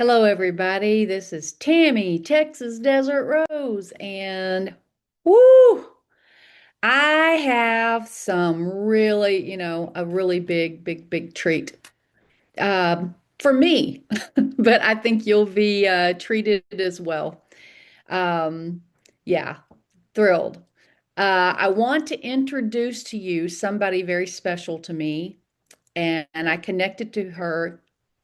Hello, everybody. This is Tammy, Texas Desert Rose, and woo, I have some really, a really big treat for me, but I think you'll be treated as well. Um, yeah, thrilled. I want to introduce to you somebody very special to me, and I connected to her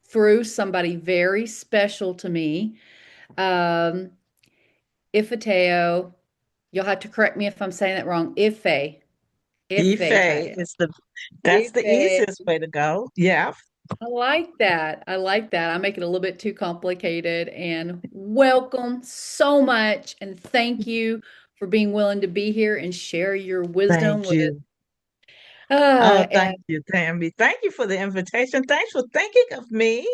through somebody very special to me. Um, Ifetayo, you'll have to correct me if I'm saying that wrong. Ife Ifetayo. is that's the Ife. easiest way to go. Yeah. I like that. I like that. I make it a little bit too complicated. And welcome so much. And thank you for being willing to be here and share your wisdom Thank with. you. Oh, And thank you, Tammy. Thank you for the invitation. Thanks for thinking of me. are you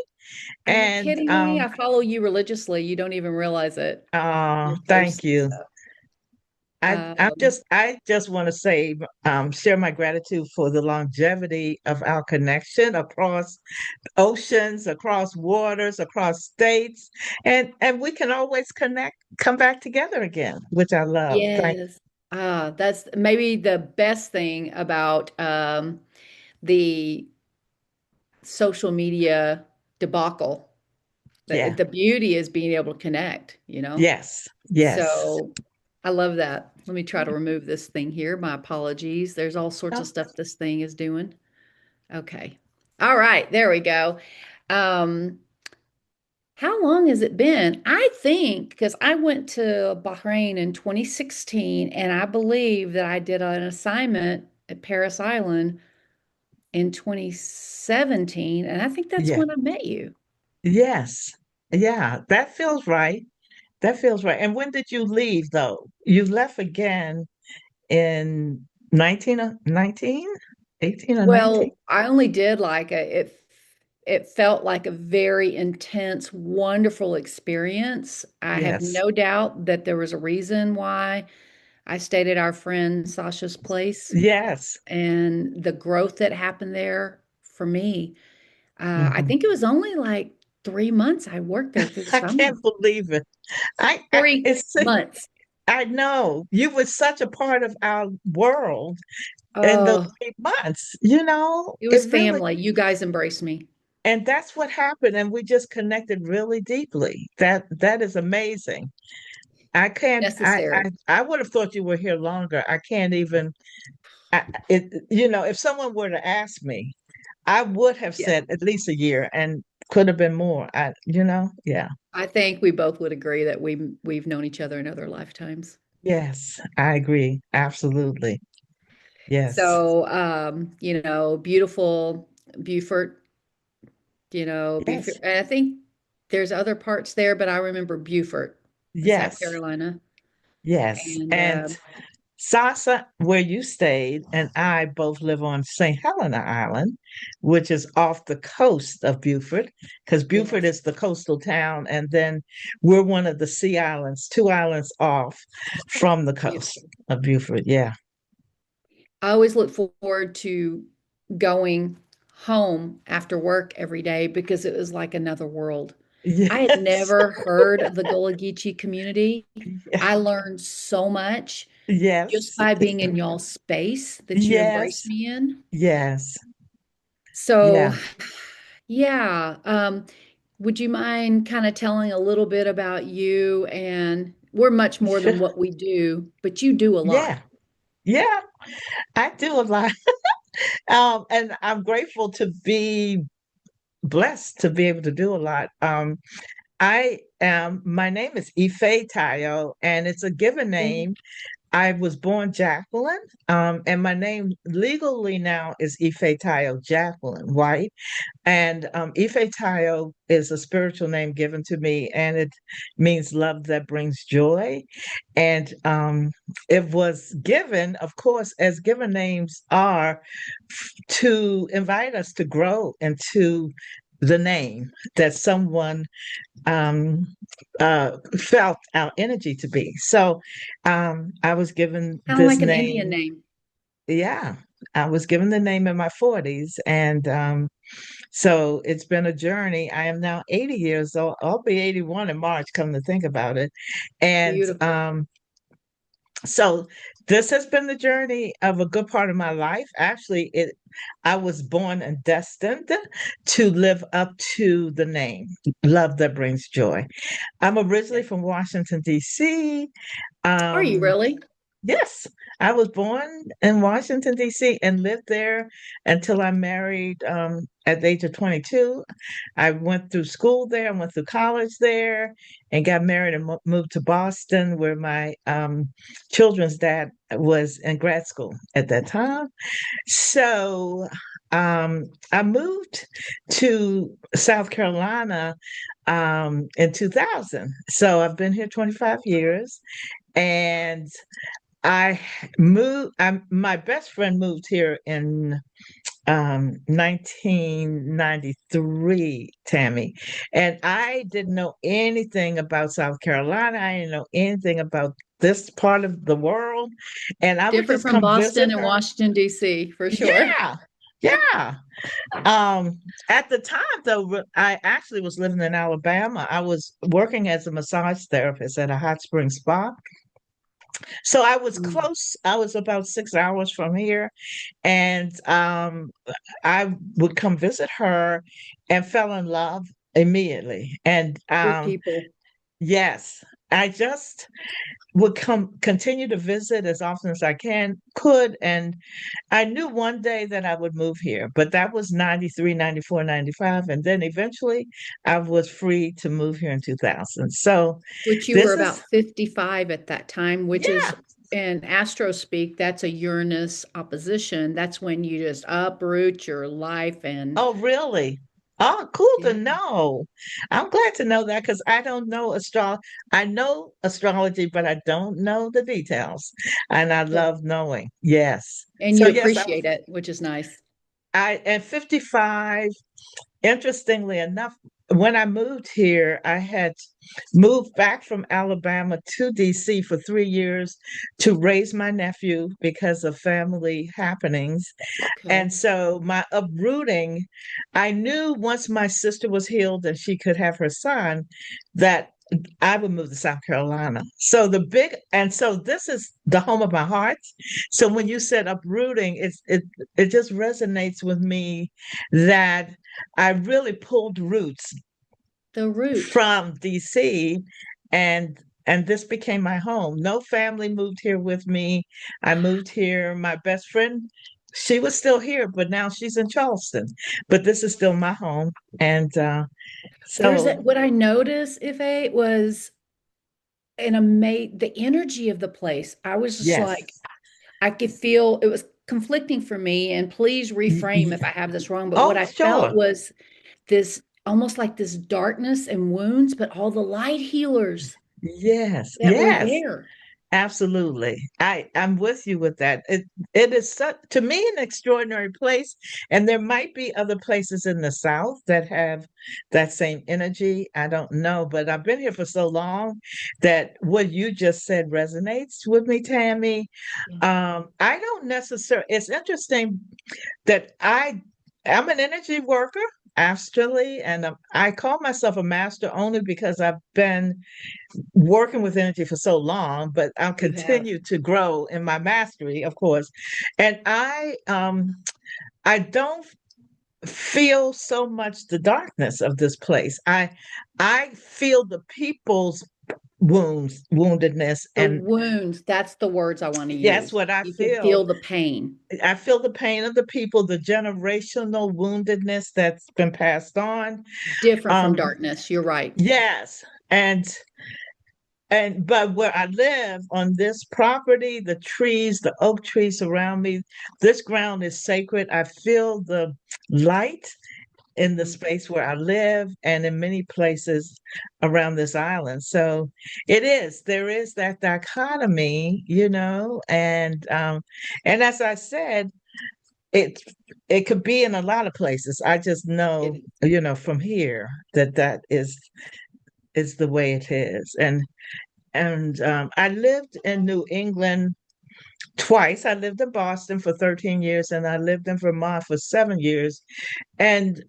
And kidding me? I follow you religiously. You don't even realize it. Your thank posts and you. stuff. Um, I just want to say, share my gratitude for the longevity of our connection across oceans, across waters, across states, and we can always connect, come back together again, which I love. Thank yes. That's maybe the best thing about the social media debacle. Yeah. The beauty is being able to connect, you know? Yes. Yes. So I love that. Let me try to remove this thing here. My apologies. There's all sorts of Oh, stuff this thing is doing. Okay. All right. There we go. Um, how long has it been? I think because I went to Bahrain in 2016, and I believe that I did an assignment at Paris Island in 2017, and I think that's yeah. when I met you. Yes. Yeah. That feels right. That feels right. And when did you leave, though? You left again in 19, 18 or 19? Well, I only did like it felt like a very intense, wonderful experience. I have Yes. no doubt that there was a reason why I stayed at our friend Sasha's place Yes. and the growth that happened there for me. I Mhm. think it was only like 3 months I worked there through the I summer. can't believe it. I Three it's months. I know you were such a part of our world in those Oh, 8 months. it was It really, family. You guys embraced me. and that's what happened. And we just connected really deeply. That is amazing. I can't, Necessary. I would have thought you were here longer. I can't even, if someone were to ask me, I would have Yeah. said at least a year and could have been more. Yeah. I think we both would agree that we've known each other in other lifetimes. Yes, I agree. Absolutely. Yes. So, beautiful Beaufort, Beaufort. Yes. And I think there's other parts there, but I remember Beaufort, South Yes. Carolina. Yes. And And Sasa, where you stayed, and I both live on St. Helena Island, which is off the coast of Beaufort, because Beaufort yes, is the coastal town, and then we're one of the sea islands, 2 islands off from the coast beautiful. of Beaufort. Yeah. I always look forward to going home after work every day because it was like another world. I had Yes. never heard of the Gullah Geechee community. Yeah. I learned so much just Yes. by being in y'all's space that you embraced Yes. me in. Yes. So, Yeah. yeah, would you mind kind of telling a little bit about you? And we're much more than Sure. what we do, but you do a lot. Yeah. Yeah. I do a lot. And I'm grateful to be blessed to be able to do a lot. My name is Ifetayo, and it's a given Okay. name. I was born Jacqueline, and my name legally now is Ifetayo Jacqueline White. And Ifetayo is a spiritual name given to me, and it means love that brings joy. And it was given, of course, as given names are, to invite us to grow into the name that someone felt our energy to be. So I was given Kind of this like an Indian name. name. Yeah. I was given the name in my 40s, and so it's been a journey. I am now 80 years old. I'll be 81 in March, come to think about it. And Beautiful. so this has been the journey of a good part of my life. Actually, it I was born and destined to live up to the name, Love That Brings Joy. I'm originally from Washington, D.C. Are you Um, really? Yes, I was born in Washington, D.C. and lived there until I married at the age of 22. I went through school there, I went through college there, and got married and moved to Boston, where my children's dad was in grad school at that time. So I moved to South Carolina in 2000. So I've been here 25 years. And I my best friend moved here in 1993, Tammy. And I didn't know anything about South Carolina. I didn't know anything about this part of the world. And I would Different just from come visit Boston and her. Washington, D.C., for sure. Yeah. Yeah. Um, at the time, though, I actually was living in Alabama. I was working as a massage therapist at a hot spring spa. So I was Mm. close. I was about 6 hours from here, and I would come visit her and fell in love immediately. And With people. yes, I just would come continue to visit as often as I could. And I knew one day that I would move here, but that was 93, 94, 95. And then eventually I was free to move here in 2000. So Which you were this is, about 55 at that time, which is yeah. in astro speak, that's a Uranus opposition. That's when you just uproot your life and Oh, really? Oh, cool to yeah, know. I'm glad to know that because I don't know I know astrology, but I don't know the details. And I so love knowing. Yes. and So you yes, appreciate it, which is nice. I at 55. Interestingly enough, when I moved here, I had moved back from Alabama to DC for 3 years to raise my nephew because of family happenings. Okay. And so my uprooting, I knew once my sister was healed and she could have her son, that I would move to South Carolina. So this is the home of my heart. So when you said uprooting, it just resonates with me that I really pulled roots The root. from DC, and this became my home. No family moved here with me. I moved here. My best friend, she was still here, but now she's in Charleston. But this is still my home. And There's a, so what I noticed, if it was an amazing the energy of the place. I was just yes. like, I could feel it was conflicting for me. And please Y- reframe y- if I have this wrong, but what Oh, I felt sure. was this almost like this darkness and wounds, but all the light healers Yes. that were Yes. there. Absolutely. I'm with you with that. It is such, to me, an extraordinary place, and there might be other places in the South that have that same energy. I don't know, but I've been here for so long that what you just said resonates with me, Tammy. Yeah. I don't necessarily, it's interesting that I'm an energy worker, actually, and I call myself a master only because I've been working with energy for so long, but I'll You have. continue to grow in my mastery, of course. And I don't feel so much the darkness of this place. I feel the people's woundedness, The and wounds, that's the words I want to that's use. what I You can feel. feel the pain, I feel the pain of the people, the generational woundedness that's been passed on. different from Um, darkness. You're right. yes. And but where I live on this property, the trees, the oak trees around me, this ground is sacred. I feel the light in the Mm. space where I live and in many places around this island. So there is that dichotomy, and as I said, it it could be in a lot of places. I just know, It, from here that is the way it is. And I lived in New England twice. I lived in Boston for 13 years and I lived in Vermont for 7 years. And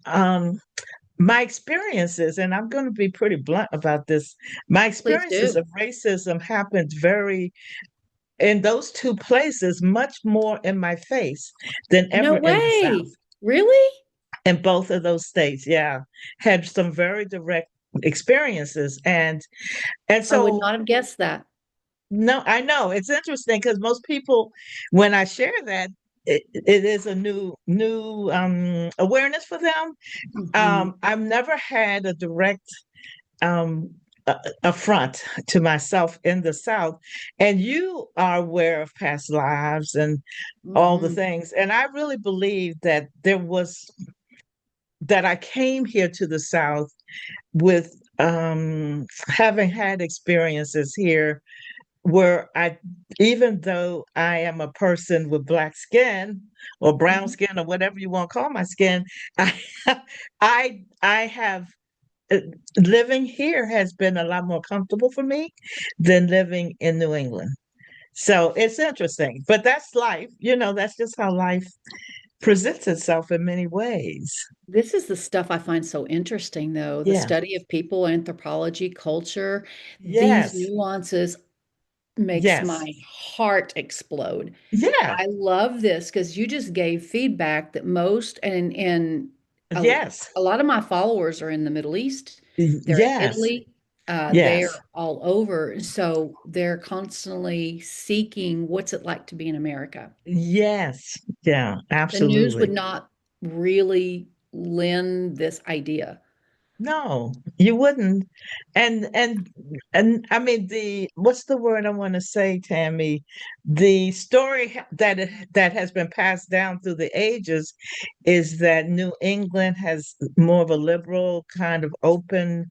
my experiences, and I'm going to be pretty blunt about this, my Please experiences do. of racism happened very, in those two places, much more in my face than No ever in the South. way. Really? In both of those states, yeah, had some very direct experiences. And I would so, not have guessed that. no, I know it's interesting because most people, when I share that, it is a new awareness for them. Mhm. I've never had a direct um, affront to myself in the South, and you are aware of past lives and all the Mhm. things. And I really believe that that I came here to the South with having had experiences here where even though I am a person with black skin or brown Mhm. skin or whatever you want to call my skin, I, I have uh, living here has been a lot more comfortable for me than living in New England. So it's interesting, but that's life. That's just how life presents itself in many ways. This is the stuff I find so interesting, though, the Yeah. study of people, anthropology, culture. These Yes. nuances makes Yes. my heart explode. Yeah. I love this because you just gave feedback that most and a, Yes. a lot of my followers are in the Middle East. They're in Yes. Italy. They're Yes. all over. So they're constantly seeking what's it like to be in America. Yes. Yeah, The news would absolutely. not really lend this idea. No, you wouldn't. And I mean what's the word I want to say, Tammy? The story that has been passed down through the ages is that New England has more of a liberal kind of open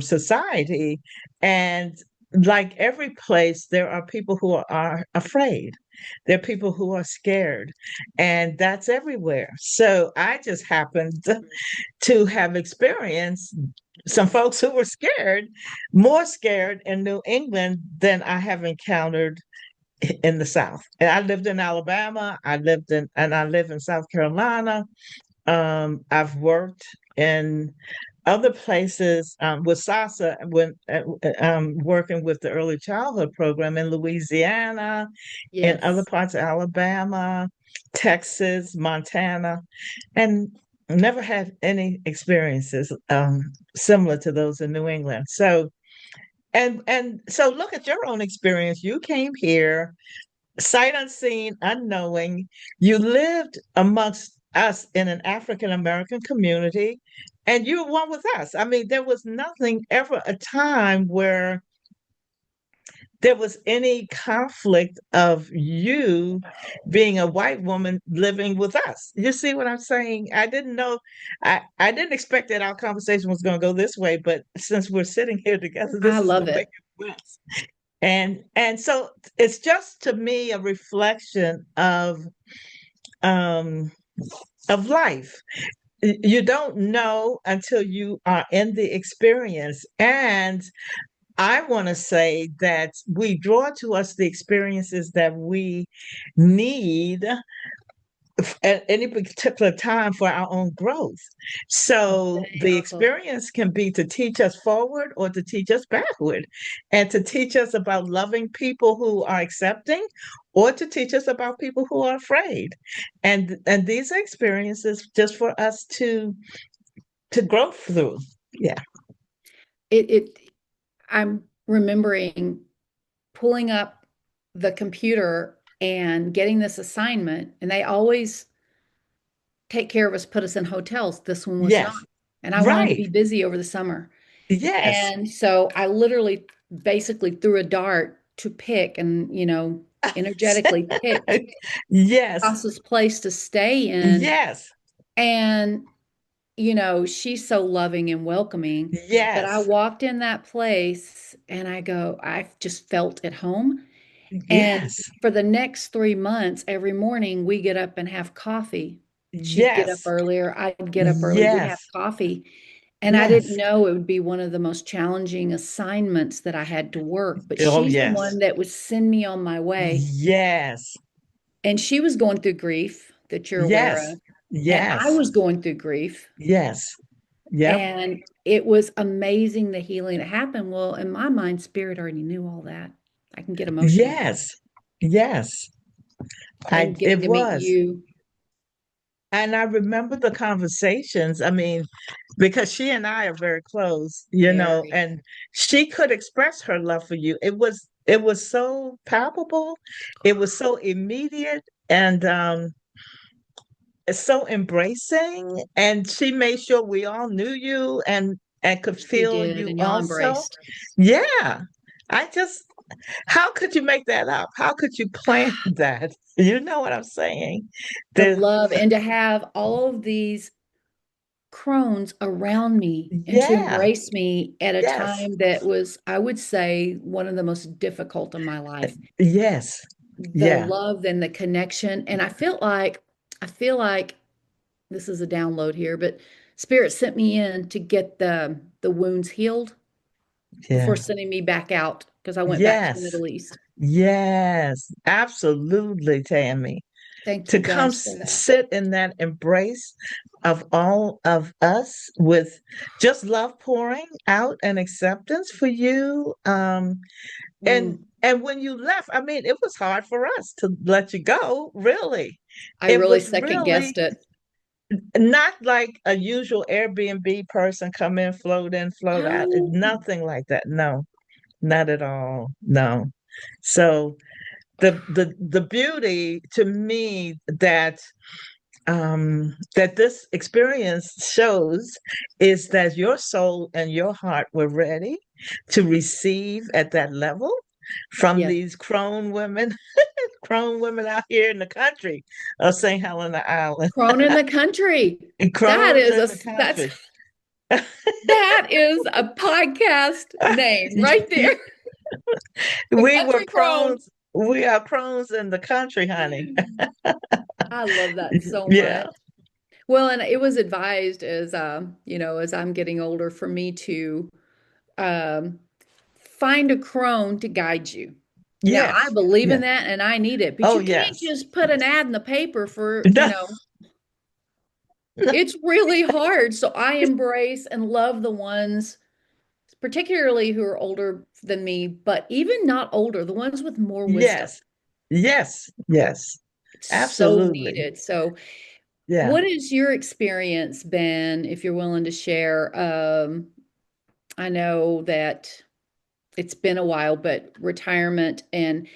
society. And like every place, there are people who are afraid. There are people who are scared, and that's everywhere. So I just happened to have experienced some folks who were scared, more scared in New England than I have encountered in the South. And I lived in Alabama, and I live in South Carolina. I've worked in other places with SASA when working with the early childhood program in Louisiana, in other Yes. parts of Alabama, Texas, Montana, and never had any experiences similar to those in New England. So so look at your own experience. You came here sight unseen, unknowing. You lived amongst us in an African American community, and you were one with us. I mean, there was nothing ever a time where there was any conflict of you being a white woman living with us. You see what I'm saying? I didn't know, I didn't expect that our conversation was going to go this way, but since we're sitting here together, I this is the love way it. it went. And so it's just to me a reflection um of life. You don't know until you are in the experience. And I want to say that we draw to us the experiences that we need at any particular time for our own growth. So the Exactly. experience can be to teach us forward or to teach us backward, and to teach us about loving people who are accepting or to teach us about people who are afraid. And these are experiences just for us to grow through. Yeah. It I'm remembering pulling up the computer and getting this assignment, and they always take care of us, put us in hotels. This one was not. Yes. And I wanted to Right. be busy over the summer. Yes. And so I literally basically threw a dart to pick and, energetically picked Yes. Casa's place to stay in. Yes. And, she's so loving and welcoming. But I Yes. walked in that place and I just felt at home. And Yes. for the next 3 months, every morning we get up and have coffee. She'd get up Yes. earlier, I'd get up early, we'd have Yes. coffee. And I didn't Yes. know it would be one of the most challenging assignments that I had to work, but Oh, she's the yes. one that would send me on my way. Yes. And she was going through grief that you're aware Yes. of, and I Yes. was going through grief, Yes. Yep. and it was amazing the healing that happened. Well, in my mind, spirit already knew all that. I can get emotional. Yes. Yes. And It getting to meet was. you, And I remember the conversations. I mean, because she and I are very close, very, and she could express her love for you. It was so palpable, it was so immediate, and it's so embracing. And she made sure we all knew you and could she feel did, you and y'all also. embraced. Yeah. I just How could you make that up? How could you plan that? You know what I'm saying? The The love, and to have all of these crones around me and to yeah, embrace me at a yes, time that was, I would say, one of the most difficult of my life. yes, The yeah, love and the connection. And I feel like this is a download here, but Spirit sent me in to get the wounds healed before yeah, sending me back out because I went back to the yes, Middle East. yes, absolutely, Tammy. Thank To you come guys for that. sit in that embrace of all of us with just love pouring out and acceptance for you. And Mm, and when you left, I mean, it was hard for us to let you go, really. I It really was second really guessed it. not like a usual Airbnb person come in, float out. No. Nothing like that. No, not at all. No. So the beauty to me that this experience shows is that your soul and your heart were ready to receive at that level from Yes. these crone women out here in the country of St. Helena Island, Crone in the country. and That crones is in the that's country. that is a podcast name right there. The We were country crone. crones. We are crones in the country, honey. I love that so Yeah. much. Well, and it was advised as as I'm getting older for me to um find a crone to guide you. Now, I Yes. believe in Yes. that and I need it, but Oh, you can't yes. just put an ad in the paper for, No, it's really hard. So I embrace and love the ones, particularly who are older than me, but even not older, the ones with more wisdom. yes. Yes. Yes. It's so Absolutely. needed. So, Yeah. what has your experience been, if you're willing to share? I know that it's been a while, but retirement and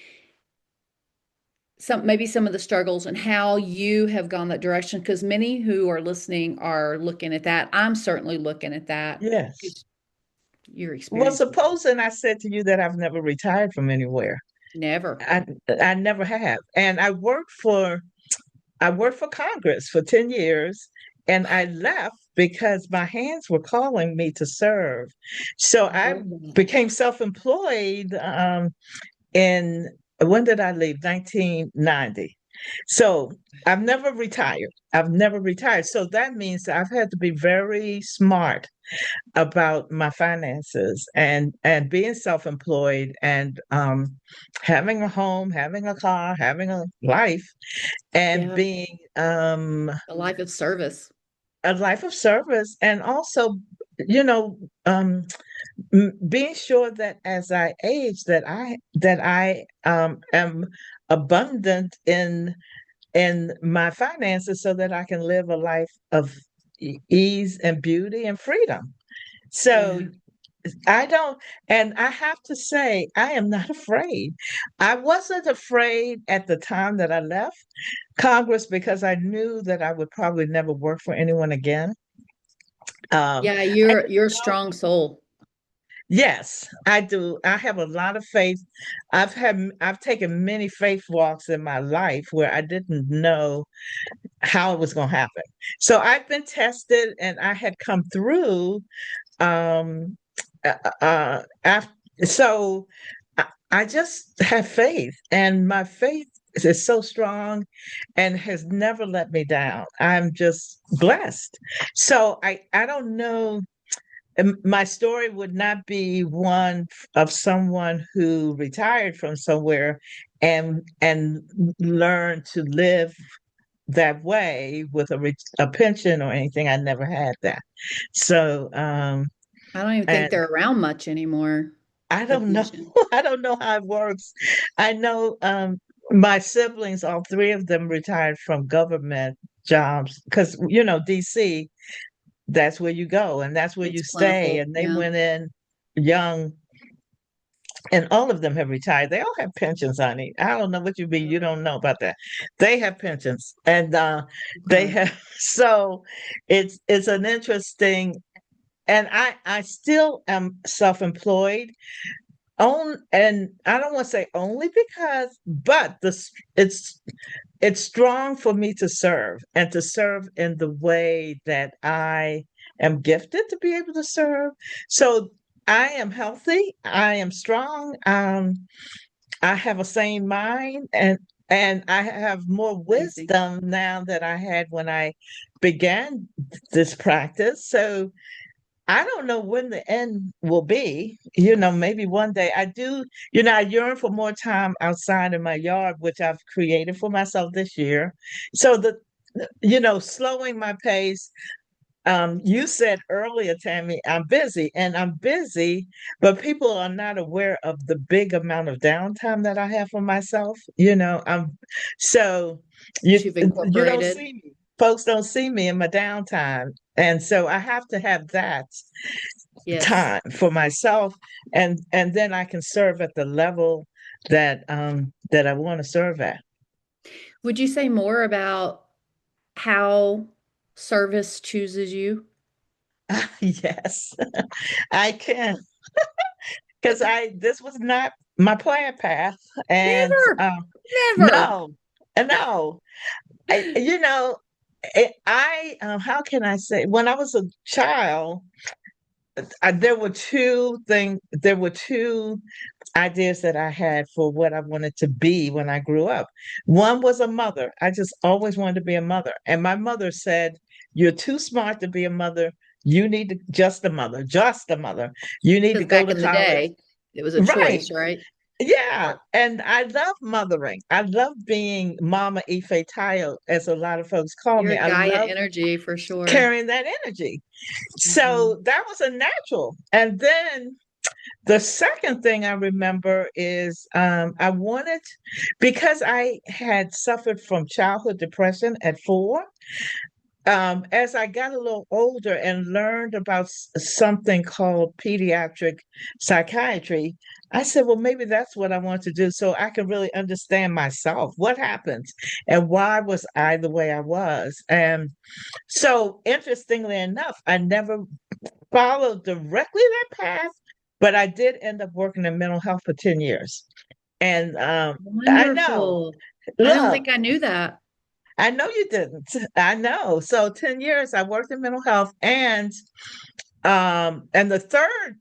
maybe some of the struggles and how you have gone that direction. Because many who are listening are looking at that. I'm certainly looking at that Yes. because your Well, experience is supposing I said to you that I've never retired from anywhere. never. I I never have. And I worked for Congress for 10 years, and I left because my hands were calling me to serve. So I I love that. became self-employed in when did I leave? 1990. So I've never retired. I've never retired. So that means that I've had to be very smart about my finances and being self-employed and having a home, having a car, having a life, and Yeah, being a life of service. a life of service, and also, you know, being sure that as I age, that I am abundant in my finances, so that I can live a life of ease and beauty and freedom. So Yeah. I don't, and I have to say, I am not afraid. I wasn't afraid at the time that I left Congress because I knew that I would probably never work for anyone again. Yeah, I you're a didn't know. strong soul. Yes, I do. I have a lot of faith. I've taken many faith walks in my life where I didn't know how it was going to happen. So I've been tested, and I had come through. Um, after, so I just have faith, and my faith is so strong and has never let me down. I'm just blessed. So I don't know. my story would not be one of someone who retired from somewhere and learned to live that way with a pension or anything. I never had that. So, I don't even think and they're around much anymore, I the don't know. pension. I don't know how it works. I know my siblings, all three of them retired from government jobs because, DC, that's where you go and that's where It's you stay. plentiful. And they Yeah. went in young, and all of them have retired. They all have pensions, honey. I don't know what you mean. You don't know about that. They have pensions, and they Okay. have. So it's an interesting. And I still am self-employed. And I don't want to say only because, but it's strong for me to serve and to serve in the way that I am gifted to be able to serve. So I am healthy, I am strong, I have a sane mind, and I have more Amazing. wisdom now than I had when I began this practice. So I don't know when the end will be. Maybe one day I do. I yearn for more time outside in my yard, which I've created for myself this year. So slowing my pace. You said earlier, Tammy, I'm busy and I'm busy, but people are not aware of the big amount of downtime that I have for myself. So you That you've you don't incorporated. see me. Folks don't see me in my downtime. And so I have to have that Yes. time for myself, and then I can serve at the level that I want to serve at. Would you say more about how service chooses you? Yes, I can, because I this was not my planned path, and Never, never. no, no, how can I say, when I was a child, there were two ideas that I had for what I wanted to be when I grew up. One was a mother. I just always wanted to be a mother. And my mother said, "You're too smart to be a mother. You need to just a mother, just a mother. You need to Because go back to in the college." day, it was a Right. choice, right? Yeah. And I love mothering. I love being Mama Ifetayo, as a lot of folks call You're me. a I Gaia love energy for sure. carrying that energy. Mhm. So that was a natural. And then the second thing I remember is I wanted, because I had suffered from childhood depression at 4. As I got a little older and learned about something called pediatric psychiatry, I said, well, maybe that's what I want to do so I can really understand myself. What happened and why was I the way I was? And so, interestingly enough, I never followed directly that path, but I did end up working in mental health for 10 years. And I know, Wonderful. I don't look, think I knew that. I know you didn't. I know. So 10 years I worked in mental health, and the third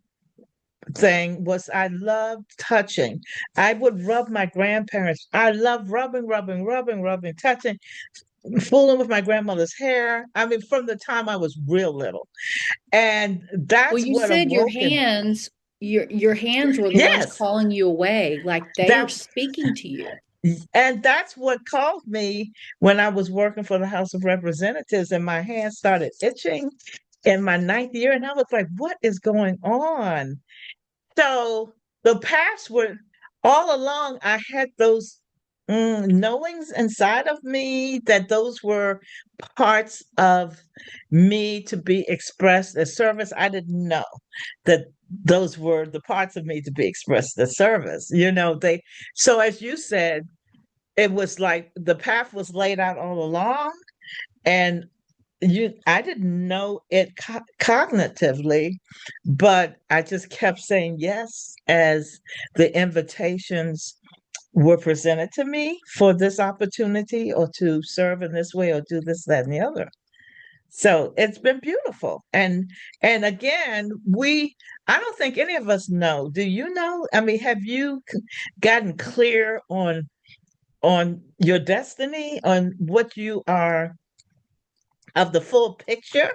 thing was I loved touching. I would rub my grandparents. I love rubbing, touching, fooling with my grandmother's hair. I mean, from the time I was real little. And Well, that's you what said awoken. your hands were the ones Yes, calling you away, like they are that speaking to you. and that's what called me when I was working for the House of Representatives, and my hands started itching in my ninth year, and I was like, "What is going on?" So the past were all along. I had those knowings inside of me that those were parts of me to be expressed as service. I didn't know that those were the parts of me to be expressed as service. They. So as you said, it was like the path was laid out all along, and I didn't know it cognitively, but I just kept saying yes as the invitations were presented to me for this opportunity or to serve in this way or do this, that, and the other. So it's been beautiful. And again, I don't think any of us know. Do you know? I mean, have you gotten clear on your destiny, on what you are, of the full picture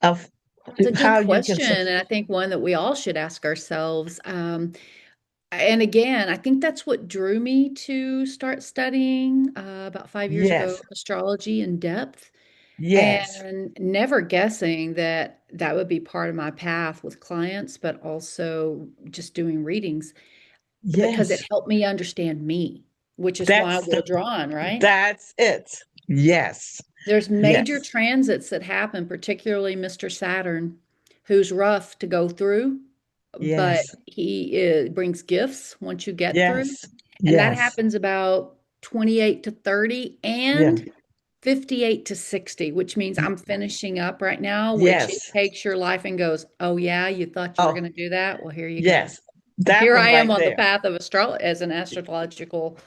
of? It's a good How you can question, say, and I think one that we all should ask ourselves. And again, I think that's what drew me to start studying about 5 years ago, yes, astrology in depth, yes, and never guessing that that would be part of my path with clients, but also just doing readings because it yes. helped me understand me, which is why That's we're the, drawn, right? that's it. Yes, There's major yes, transits that happen, particularly Mr. Saturn, who's rough to go through, but yes, brings gifts once you get through. yes, And that yes, happens about 28 to 30 yeah, and 58 to 60, which means I'm finishing up right now, which it yes. takes your life and goes, oh, yeah, you thought you were Oh, going to do that? Well, here you go. yes. That Here one I am right on the there. path of as an astrological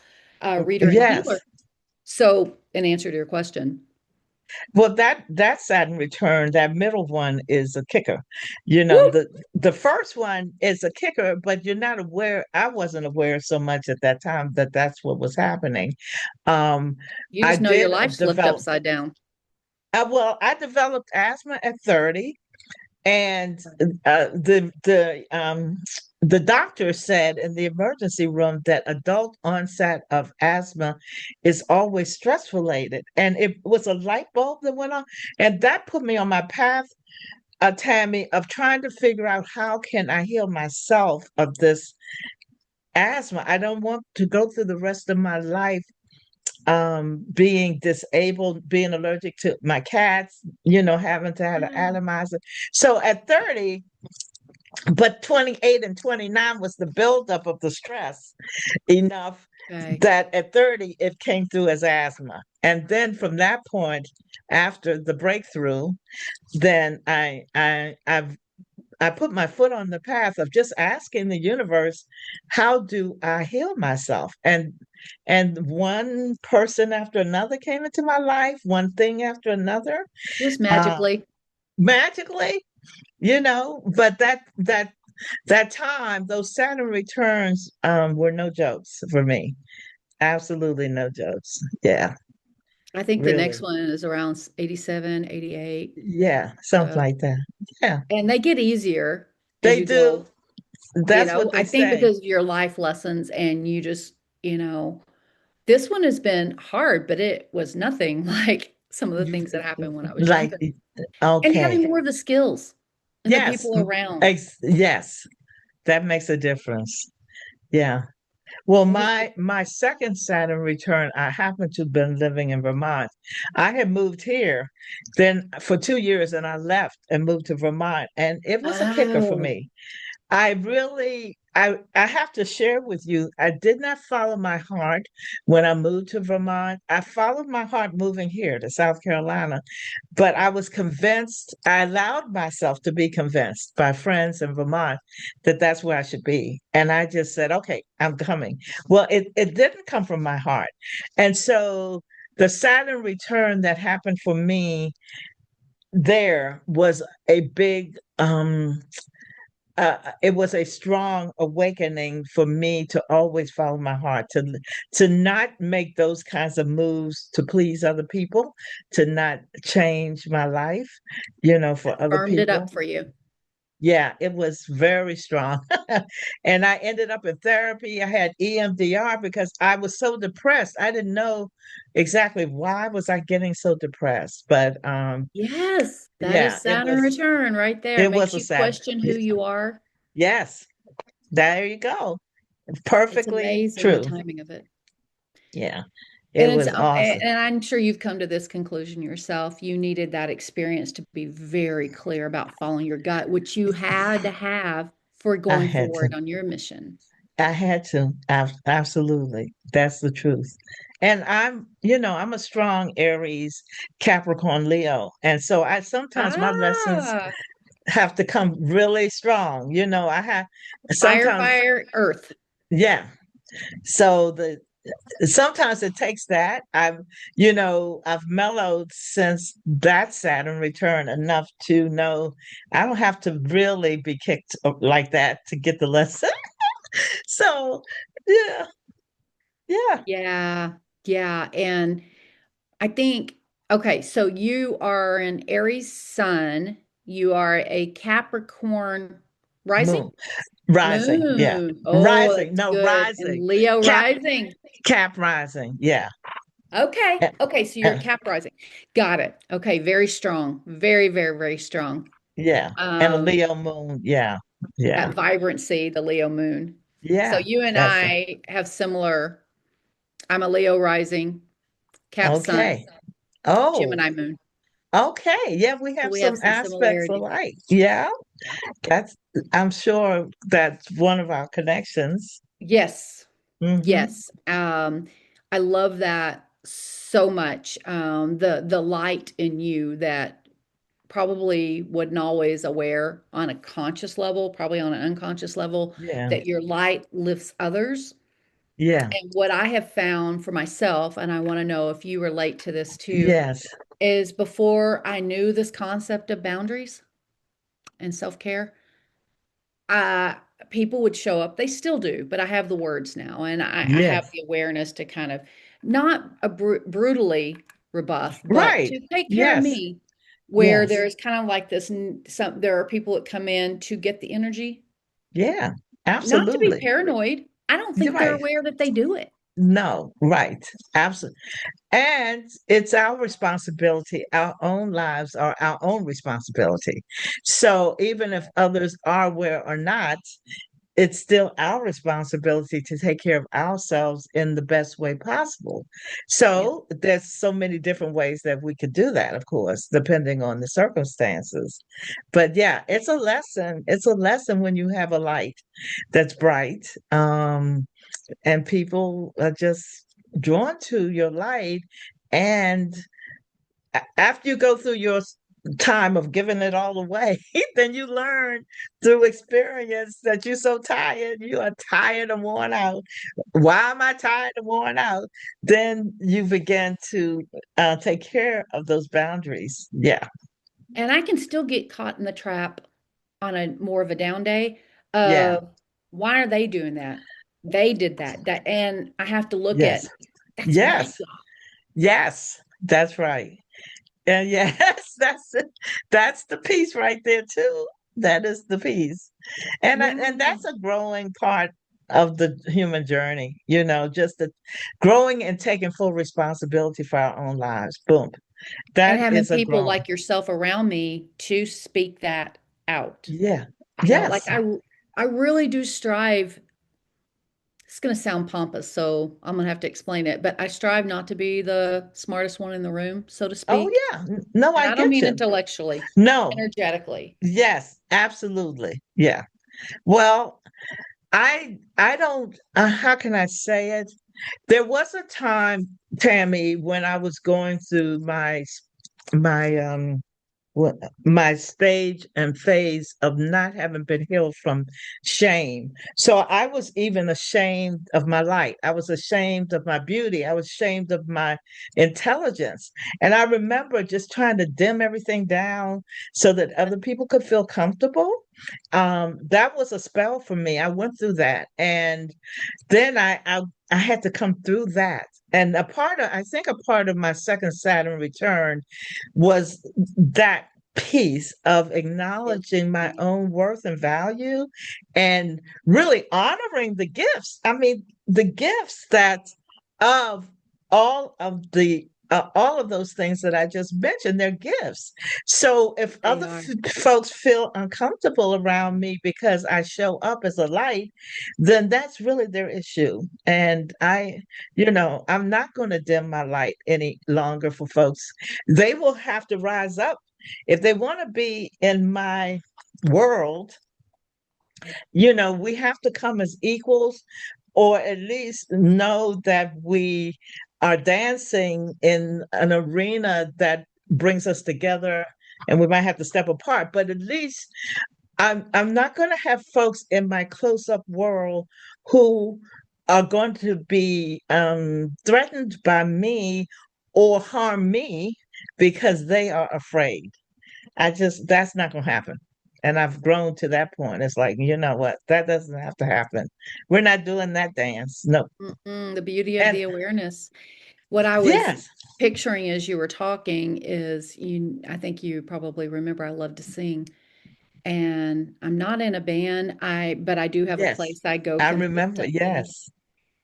reader and Yes. healer. So, in answer to your question, Well, that Saturn return, that middle one is a kicker. You know, woo, the first one is a kicker, but you're not aware. I wasn't aware so much at that time that that's what was happening. Um, you I just know your did life flipped develop. upside down. Well, I developed asthma at 30, and the doctor said in the emergency room that adult onset of asthma is always stress related, and it was a light bulb that went on, and that put me on my path, Tammy, of trying to figure out how can I heal myself of this asthma. I don't want to go through the rest of my life being disabled, being allergic to my cats, having to have an atomizer. So at 30, but 28 and 29 was the buildup of the stress enough Okay. that at 30 it came through as asthma. And then from that point, after the breakthrough, then I put my foot on the path of just asking the universe, how do I heal myself? And one person after another came into my life, one thing after another, Just uh, magically. magically, but that time, those Saturn returns were no jokes for me. Absolutely no jokes. Yeah, I think the next really. one is around 87, 88. Yeah, something So, like that. Yeah, and they get easier as they you do. go, That's what I they think say. because of your life lessons and you just, this one has been hard, but it was nothing like some of the things that happened when I was Like, younger. And having okay. more of the skills and the Yes, people around. yes, that makes a difference. Yeah. Well, What is my second Saturn return, I happened to have been living in Vermont. I had moved here then for 2 years, and I left and moved to Vermont, and it was a kicker for Oh, me. I have to share with you, I did not follow my heart when I moved to Vermont. I followed my heart moving here to South Carolina, but I was convinced, I allowed myself to be convinced by friends in Vermont that that's where I should be. And I just said, okay, I'm coming. Well, it didn't come from my heart. And so the Saturn return that happened for me there was a big it was a strong awakening for me to always follow my heart, to not make those kinds of moves to please other people, to not change my life, for other firmed it people. up for you. Yeah, it was very strong. And I ended up in therapy. I had EMDR because I was so depressed. I didn't know exactly why was I getting so depressed, but Yes, that is yeah, Saturn return right there. it Makes was a you sad. question who you are. Yes, there you go. It's Perfectly amazing the true. timing of it. Yeah, And it was awesome. and I'm sure you've come to this conclusion yourself. You needed that experience to be very clear about following your gut, which you had to have for I going had to. forward on your mission. I had to. Absolutely. That's the truth. And I'm a strong Aries, Capricorn, Leo. And so I sometimes my lessons Ah, have to come really strong. I have fire, sometimes, fire, earth. yeah. So sometimes it takes that. I've mellowed since that Saturn return enough to know I don't have to really be kicked like that to get the lesson. So, yeah, yeah, Yeah, yeah. And I think, okay, so you are an Aries sun. You are a Capricorn rising? Moon. Rising. Yeah. Moon. Oh, Rising. that's No, good. And rising. Leo Cap rising. Cap rising. Yeah. Okay. Eh, Okay. So you're a eh, Cap rising. Got it. Okay. Very strong. Very, very, very strong. yeah. And a Um, Leo moon. Yeah. Yeah. that vibrancy, the Leo moon. So Yeah. you and That's I have similar. I'm a Leo rising, Cap sun, okay. Oh, Gemini moon. okay. Yeah, we So have we have some some aspects similarities. alike. Yeah. Yeah. That's I'm sure that's one of our connections. Yes. Hmm. Yes. I love that so much. The light in you that probably wasn't always aware on a conscious level, probably on an unconscious level, Yeah. that your light lifts others. Yeah. And what I have found for myself, and I want to know if you relate to this too, Yes. is before I knew this concept of boundaries and self-care, uh, people would show up. They still do, but I have the words now, and I have Yes. the awareness to kind of not a brutally rebuff, but Right. to take care of Yes. me. Where Yes. there's kind of like this, there are people that come in to get the energy, Yeah. not to be Absolutely. paranoid. I don't You're think they're right. aware that they do it. No, right. Absolutely. And it's our responsibility. Our own lives are our own responsibility. So even if others are aware or not, it's still our responsibility to take care of ourselves in the best way possible. Yeah. So there's so many different ways that we could do that, of course, depending on the circumstances. But yeah, it's a lesson. It's a lesson when you have a light that's bright. And people are just drawn to your light. And after you go through your time of giving it all away, then you learn through experience that you're so tired, you are tired and worn out. Why am I tired and worn out? Then you begin to take care of those boundaries. Yeah, And I can still get caught in the trap on a more of a down day yeah, of why are they doing that? They did that. And I have to look at yes, that's my yes, job. yes, that's right. And yes, that's it. That's the piece right there too. That is the piece. And Yeah. that's a growing part of the human journey, just the growing and taking full responsibility for our own lives. Boom. And That having is a people growing. like yourself around me to speak that out. Yeah. Like Yes. I really do strive. It's going to sound pompous, so I'm going to have to explain it, but I strive not to be the smartest one in the room, so to Oh speak. yeah. No, And I I don't get mean you. intellectually, No. energetically. Yes, absolutely. Yeah. Well, I don't how can I say it? There was a time, Tammy, when I was going through my what my stage and phase of not having been healed from shame. So I was even ashamed of my light. I was ashamed of my beauty. I was ashamed of my intelligence. And I remember just trying to dim everything down so that other people could feel comfortable. That was a spell for me. I went through that. And then I had to come through that. And I think a part of my second Saturn return was that piece of Yep. acknowledging my own worth and value and really honoring the gifts. I mean, the gifts that of all of those things that I just mentioned, they're gifts. So if They other are. folks feel uncomfortable around me because I show up as a light, then that's really their issue. And I'm not going to dim my light any longer for folks. They will have to rise up if they want to be in my world. We have to come as equals, or at least know that we are dancing in an arena that brings us together, and we might have to step apart, but at least I'm not going to have folks in my close-up world who are going to be threatened by me or harm me because they are afraid. That's not going to happen. And I've grown to that point. It's like, you know what? That doesn't have to happen. We're not doing that dance. No. Mm-mm, the beauty of And the awareness. What I was Yes, picturing as you were talking is I think you probably remember I love to sing. And I'm not in a band, but I do have a yes. place I go I remember. consistently. Yes.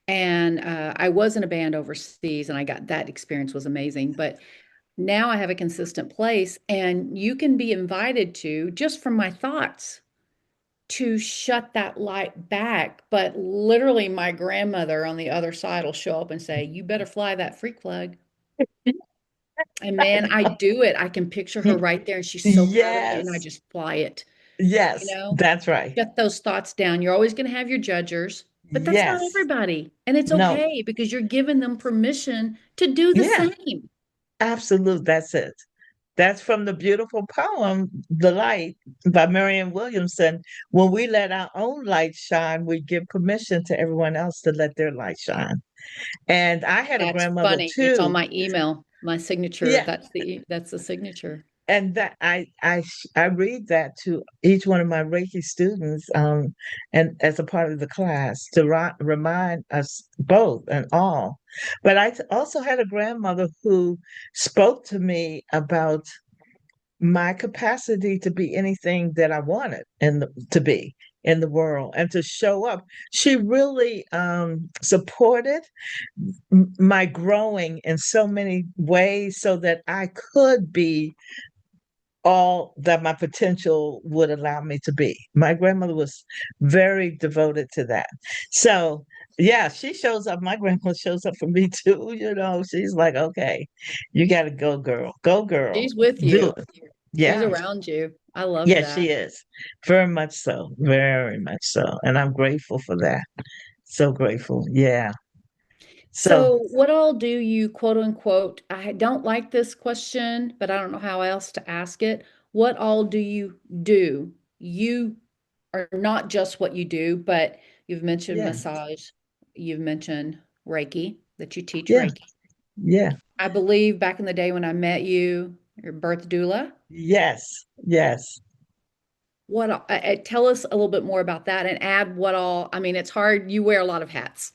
And I was in a band overseas, and I got that experience was amazing. But now I have a consistent place, and you can be invited to just from my thoughts to shut that light back. But literally, my grandmother on the other side will show up and say, "You better fly that freak flag." And man, I do it. I can picture her right there, and she's so proud of me, and I Yes. just fly it. You Yes. know, That's right. shut those thoughts down. You're always going to have your judgers, but that's not Yes. everybody. And it's No. okay because you're giving them permission to do the Yeah. same. Absolute. That's it. That's from the beautiful poem, The Light by Marianne Williamson. When we let our own light shine, we give permission to everyone else to let their light shine. And I had a That's grandmother funny. It's on too. my email, my signature. Yeah. That's the signature. And that I read that to each one of my Reiki students, and as a part of the class to remind us both and all. But also had a grandmother who spoke to me about my capacity to be anything that I wanted and to be in the world and to show up. She really supported my growing in so many ways so that I could be all that my potential would allow me to be. My grandmother was very devoted to that. So, yeah, she shows up. My grandma shows up for me too. She's like, okay, you got to go, girl. Go, girl. She's with Do you. it. She's Yeah. around you. I love Yeah, that. she is. Very much so. Very much so. And I'm grateful for that. So grateful. Yeah. So, So, what all do you quote unquote? I don't like this question, but I don't know how else to ask it. What all do you do? You are not just what you do, but you've mentioned yeah. massage, you've mentioned Reiki, that you teach Yeah. Reiki. Yeah. I believe back in the day when I met you, your birth doula. Yes. Yes. Tell us a little bit more about that and add what all, I mean, it's hard. You wear a lot of hats.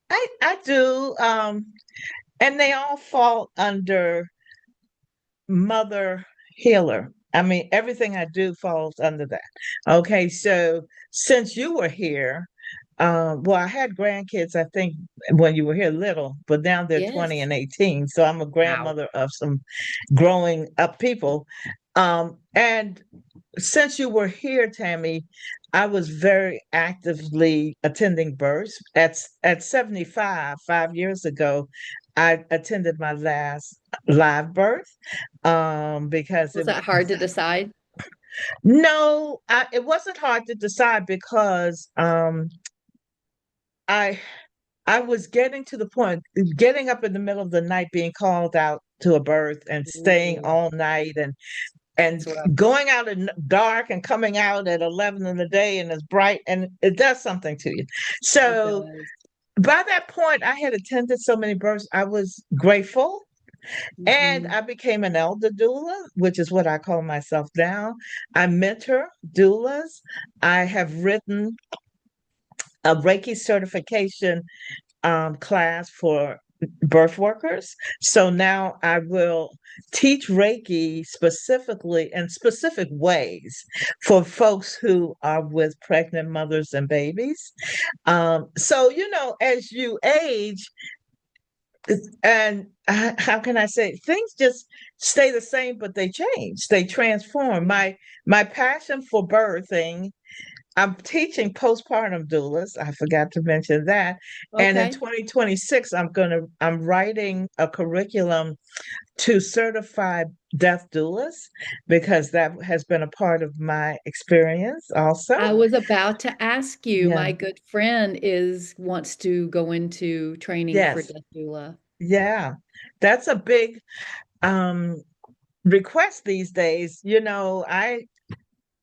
I do. And they all fall under mother healer. I mean, everything I do falls under that. Okay, so since you were here, well, I had grandkids, I think, when you were here little, but now they're 20 Yes. and 18. So I'm a Wow. grandmother of some growing up people. And since you were here, Tammy, I was very actively attending births. At 75, 5 years ago, I attended my last live birth because Was that hard to decide? no, it wasn't hard to decide because I I was getting to the point, getting up in the middle of the night, being called out to a birth and staying Ooh, all night that's and rough. going out in dark and coming out at 11 in the day and it's bright and it does something to you. It So does. by that point, I had attended so many births. I was grateful. And Mhm. I became an elder doula, which is what I call myself now. I mentor doulas. I have written a Reiki certification class for birth workers. So now I will teach Reiki specifically in specific ways for folks who are with pregnant mothers and babies. So, as you age, and how can I say, things just stay the same, but they change, they transform. My passion for birthing, I'm teaching postpartum doulas. I forgot to mention that. And in Okay. 2026, I'm writing a curriculum to certify death doulas because that has been a part of my experience also. I was about to ask you, Yeah. my good friend is wants to go into training for Yes. death doula. Yeah. That's a big um request these days. I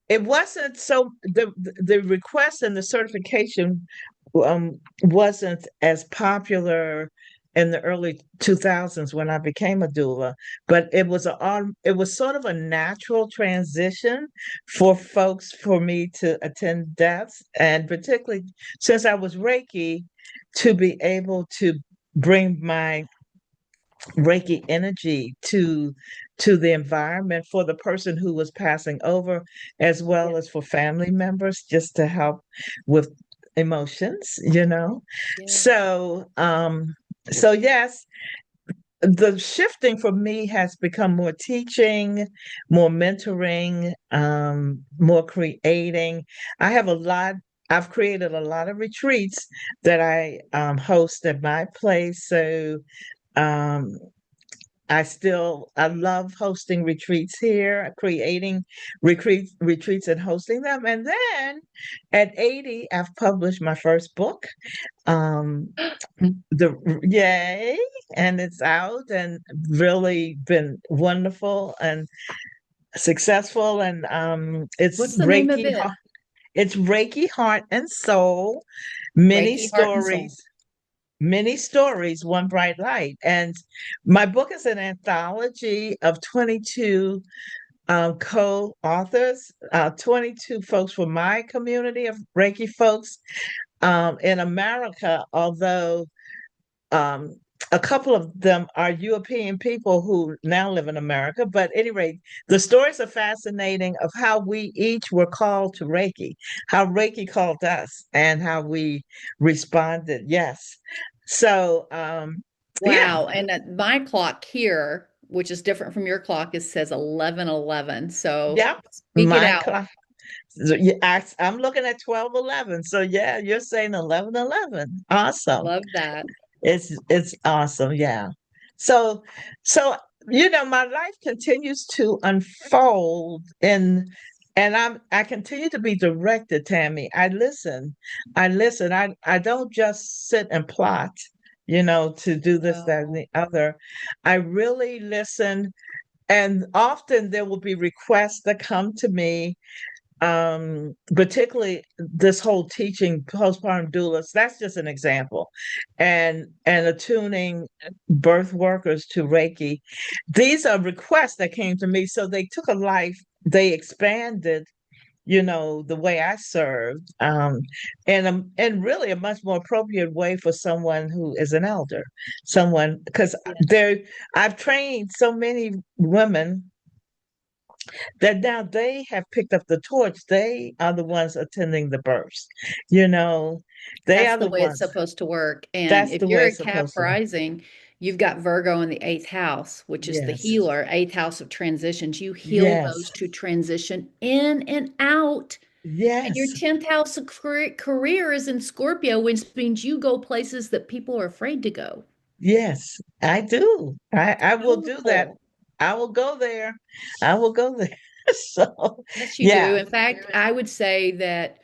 it wasn't so the request and the certification wasn't as popular in the early 2000s when I became a doula, but it was sort of a natural transition for me to attend deaths, and particularly since I was Reiki, to be able to bring my Reiki energy to the environment for the person who was passing over, as Yeah. well as for family members, just to help with emotions, you know. Yeah. So yes, the shifting for me has become more teaching, more mentoring, more creating. I have a lot, I've created a lot of retreats that I host at my place. So um, I love hosting retreats here, creating retreats and hosting them. And then at 80, I've published my first book. Um, the Yay, and it's out and really been wonderful and successful. And What's the name of it? It's Reiki Heart and Soul, many Reiki Heart and Soul. stories many stories, one bright light. And my book is an anthology of 22 co-authors, 22 folks from my community of Reiki folks in America, although um, a couple of them are European people who now live in America. But at any rate, the stories are fascinating of how we each were called to Reiki, how Reiki called us, and how we responded. Yes. So, yeah, Wow. And my clock here, which is different from your clock, it says 11:11. So yep. speak it My out. class. So, yeah, I'm looking at 12:11. So yeah, you're saying 11:11. Awesome. Love that. It's awesome, yeah. So so my life continues to unfold and I continue to be directed, Tammy. I listen. I listen. I don't just sit and plot, to do this, that, and Oh, the other. I really listen, and often there will be requests that come to me, particularly this whole teaching postpartum doulas. That's just an example, and attuning birth workers to Reiki. These are requests that came to me, so they took a life, they expanded, the way I served, and really a much more appropriate way for someone who is an elder, someone, because yes. I've trained so many women that now they have picked up the torch. They are the ones attending the births. You know, they That's are the the way it's ones. supposed to work. And That's if the you're way a it's Cap supposed to. rising, you've got Virgo in the eighth house, which is the Yes. healer, eighth house of transitions. You heal those Yes. to transition in and out. And your Yes. 10th house of career is in Scorpio, which means you go places that people are afraid to go. Yes. I do. I will do that. Powerful. I will go there. I will go there. So, Yes, you do. yeah. In fact, I would say that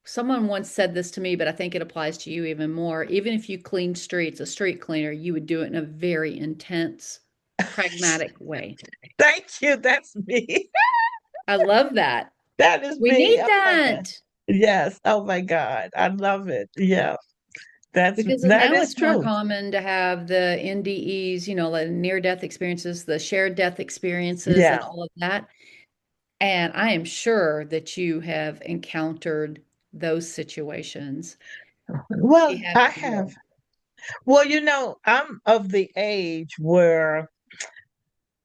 someone once said this to me, but I think it applies to you even more. Even if you clean streets, a street cleaner, you would do it in a very intense, pragmatic way. Thank you. That's me. I love that. That is We me. need Oh my God. that Yes. Oh my God. I love it. Yeah. because That now is it's more true. common to have the NDEs, the near death experiences, the shared death experiences, and Yeah. all of that. And I am sure that you have encountered those situations. Well, You have I to have. know. Well, I'm of the age where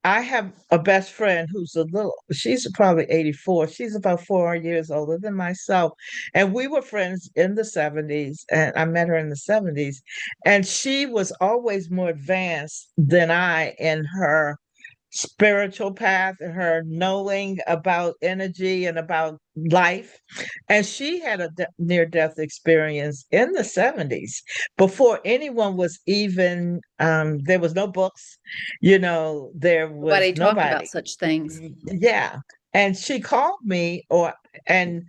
I have a best friend she's probably 84. She's about 4 years older than myself. And we were friends in the 70s, and I met her in the 70s. And she was always more advanced than I in her spiritual path and her knowing about energy and about life. And she had a near death experience in the 70s before anyone was even, there was no books, there was Nobody talked about nobody. such things. Yeah. And she called me and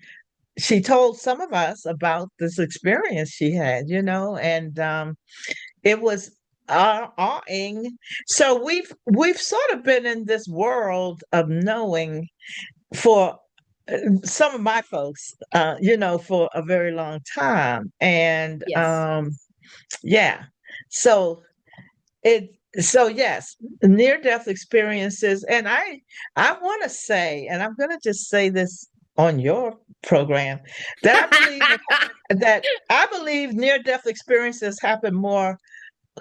she told some of us about this experience she had, and it was awing. So we've sort of been in this world of knowing for some of my folks, for a very long time, and Yes. yeah. So it. So yes, near death experiences, and I want to say, and I'm going to just say this on your program, that I believe near death experiences happen more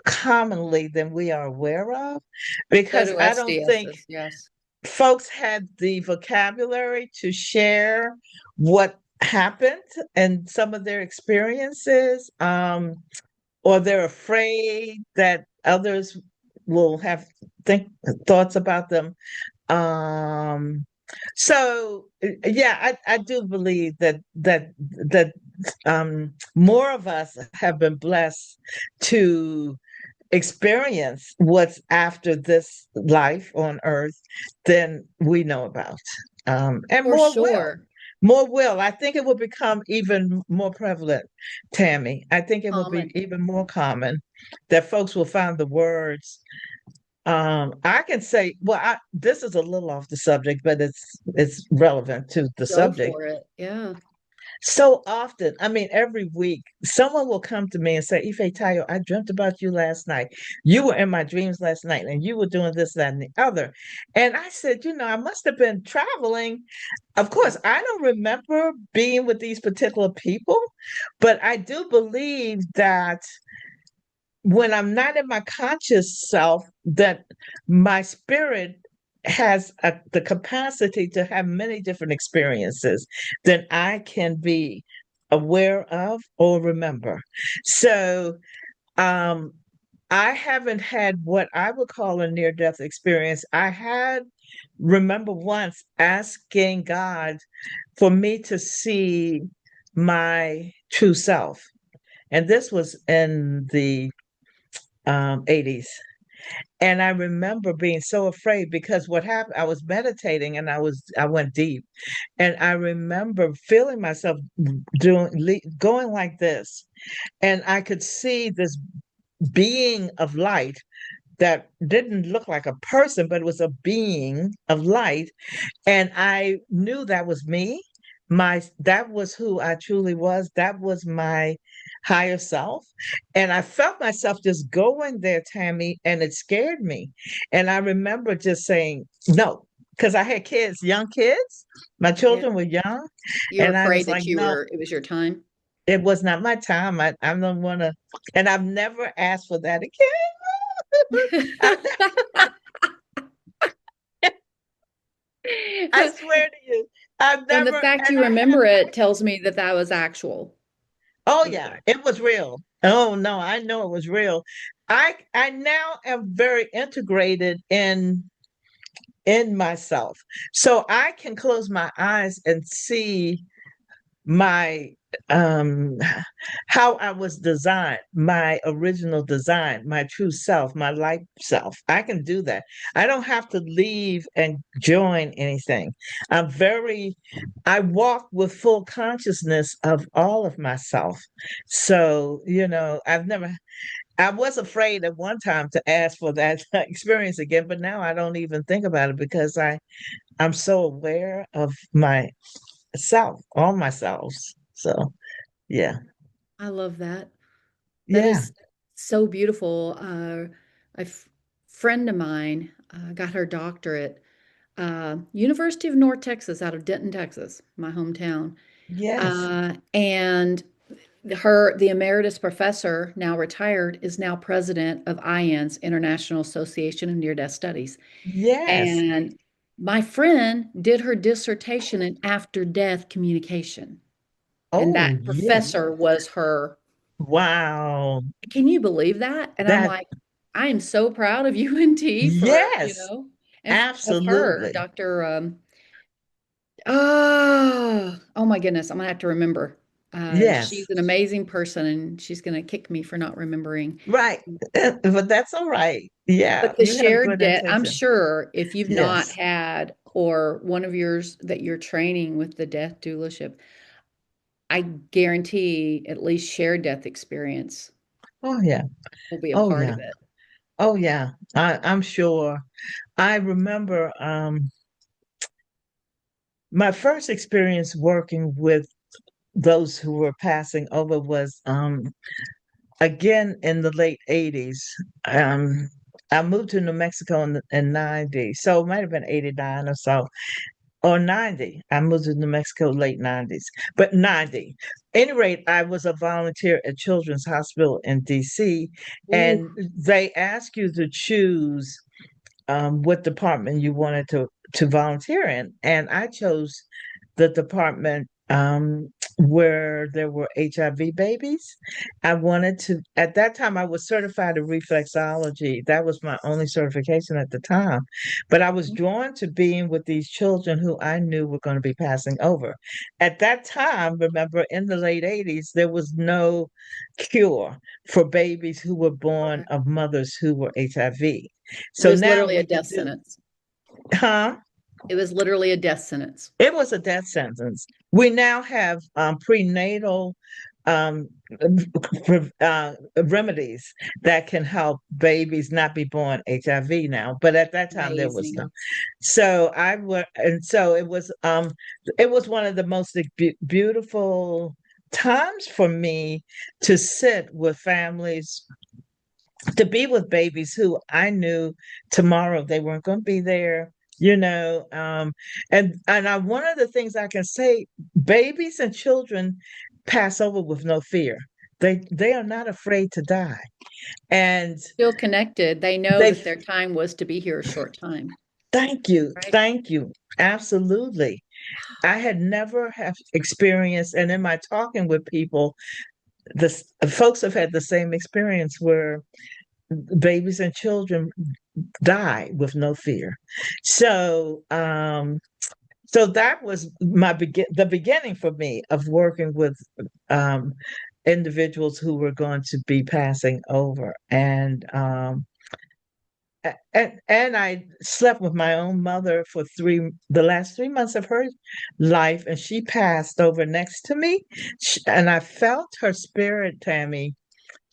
commonly than we are aware of, So because do I don't think SDSs, yes. folks had the vocabulary to share what happened and some of their experiences, or they're afraid that others will have think thoughts about them. Um, so yeah, I do believe that more of us have been blessed to experience what's after this life on earth than we know about. And For more will. sure. More will. I think it will become even more prevalent, Tammy. I think it will be Common. even more common that folks will find the words. I can say, well, this is a little off the subject, but it's relevant to the Go subject. for it. Yeah. So often, I mean, every week, someone will come to me and say, Ifetayo, I dreamt about you last night. You were in my dreams last night and you were doing this, that, and the other. And I said, I must have been traveling. Of Yeah. course, I don't remember being with these particular people, but I do believe that when I'm not in my conscious self, that my spirit has the capacity to have many different experiences than I can be aware of or remember. So, um, I haven't had what I would call a near death experience. I had, remember once asking God for me to see my true self. And this was in the 80s. And I remember being so afraid because what happened, I was meditating and I went deep. And I remember feeling myself going like this. And I could see this being of light that didn't look like a person, but it was a being of light. And I knew that was me. That was who I truly was. That was my higher self. And I felt myself just going there, Tammy, and it scared me. And I remember just saying no, because I had kids, young kids. My Yeah. children were young. You're And I afraid was that like, no, it was your time. it was not my time. I don't want to, and I've never asked for that again. I, I swear to you, I've And the never, fact and you I have. remember it tells me that that was actual. Oh yeah, Okay. it was real. Oh no, I know it was real. I now am very integrated in myself. So I can close my eyes and see my um how I was designed, my original design, my true self, my life self. I can do that. I don't have to leave and join anything. I'm very I walk with full consciousness of all of myself. So, I was afraid at one time to ask for that experience again, but now I don't even think about it because I'm so aware of myself, all myself. So, yeah. I love that. That Yeah. is so beautiful. A friend of mine got her doctorate, University of North Texas, out of Denton, Texas, my hometown. Yes. And the emeritus professor, now retired, is now president of IANS, International Association of Near Death Studies. Yes. And my friend did her dissertation in after death communication. And Oh, that yes. professor was her. Wow. Can you believe that? And I'm That, like, I am so proud of UNT for, yes, and of her, absolutely. Dr. Oh my goodness, I'm gonna have to remember. She's Yes. an amazing person and she's gonna kick me for not remembering. Right. But that's all right. Yeah. But the You have shared good debt, I'm intention. sure if you've not Yes. had or one of yours that you're training with the death doulaship, I guarantee at least shared death experience Oh, yeah. will be a Oh, part yeah. of it. Oh, yeah. I'm sure. I remember my first experience working with those who were passing over was again in the late 80s. I moved to New Mexico in 90, so it might have been 89 or so. or 90. I moved to New Mexico late 90s, but 90. Any rate, I was a volunteer at Children's Hospital in DC, Ooh, and they ask you to choose what department you wanted to volunteer in, and I chose the department where there were HIV babies. I wanted to. At that time, I was certified in reflexology. That was my only certification at the time, but I was drawn to being with these children who I knew were going to be passing over. At that time, remember, in the late 80s, there was no cure for babies who were born correct. of mothers who were HIV. It So was now literally a we death could do, sentence. huh? It was literally a death sentence. It was a death sentence. We now have prenatal um, remedies that can help babies not be born HIV now. But at that time, there was no. Amazing. So I would, and so it was one of the most beautiful times for me to sit with families, to be with babies who I knew tomorrow they weren't going to be there, you know. One of the things I can say, babies and children pass over with no fear. They are not afraid to die, and Feel connected. They know they that their time was to be here a short time, right? thank you, absolutely. I had never have experienced, and in my talking with people, this folks have had the same experience where babies and children die with no fear. So, so that was the beginning for me of working with um, individuals who were going to be passing over, and I slept with my own mother for the last 3 months of her life, and she passed over next to me, and I felt her spirit, Tammy,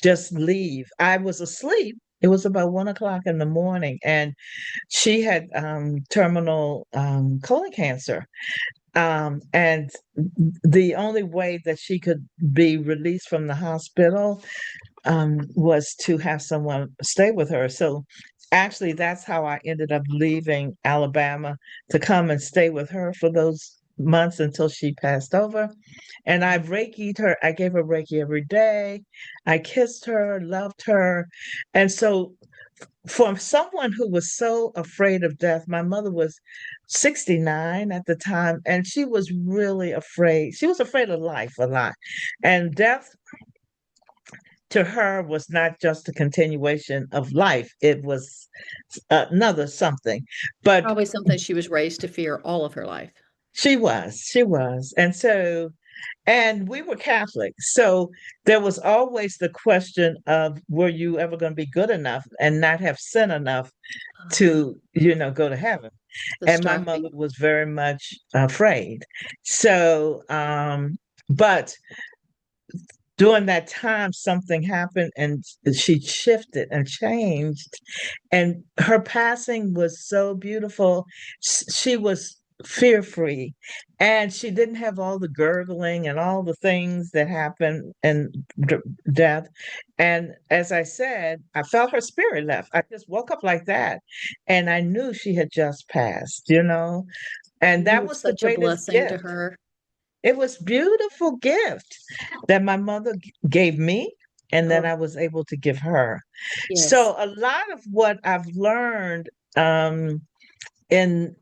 just leave. I was asleep. It was about 1 o'clock in the morning, and she had terminal colon cancer. And the only way that she could be released from the hospital was to have someone stay with her. So actually, that's how I ended up leaving Alabama to come and stay with her for those months until she passed over. And I Reiki'd her. I gave her Reiki every day. I kissed her, loved her. And so for someone who was so afraid of death, my mother was 69 at the time, and she was really afraid. She was afraid of life a lot. And death to her was not just a continuation of life, it was another something. But Probably something she was raised to fear all of her life. she was. And we were Catholic. So there was always the question of, were you ever going to be good enough and not have sin enough Ah, to, go to heaven? the And my mother stalking. was very much afraid. So, but during that time, something happened and she shifted and changed. And her passing was so beautiful. She was fear free, and she didn't have all the gurgling and all the things that happen in death. And as I said, I felt her spirit left. I just woke up like that, and I knew she had just passed, and You that were was the such a greatest blessing to gift. her. It was beautiful gift that my mother gave me, and then Oh, I was able to give her. yes. So a lot of what I've learned in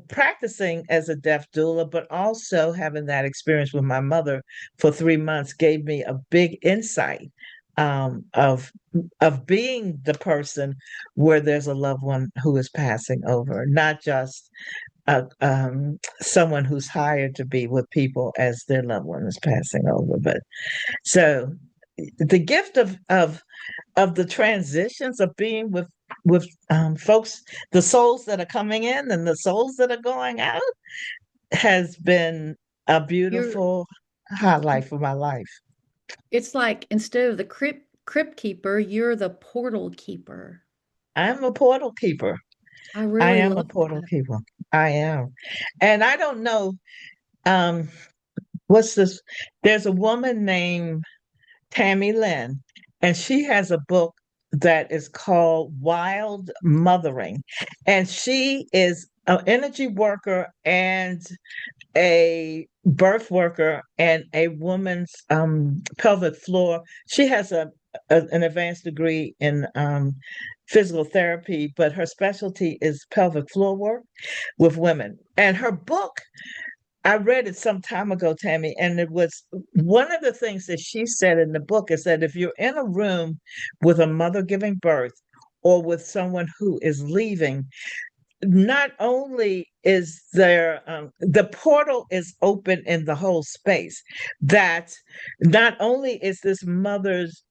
practicing as a deaf doula, but also having that experience with my mother for 3 months gave me a big insight of being the person where there's a loved one who is passing over, not just someone who's hired to be with people as their loved one is passing over. But so the gift of the transitions of being with folks, the souls that are coming in and the souls that are going out, has been a You're beautiful highlight for my life. it's like instead of the crypt keeper, you're the portal keeper. I'm a portal keeper. I I really am a love portal that. keeper. I am. And I don't know, um, what's this? There's a woman named Tammy Lynn, and she has a book that is called Wild Mothering. And she is an energy worker and a birth worker and a woman's pelvic floor. She has an advanced degree in physical therapy, but her specialty is pelvic floor work with women. And her book, I read it some time ago, Tammy, and it was one of the things that she said in the book is that if you're in a room with a mother giving birth or with someone who is leaving, not only is there the portal is open in the whole space, that not only is this mother's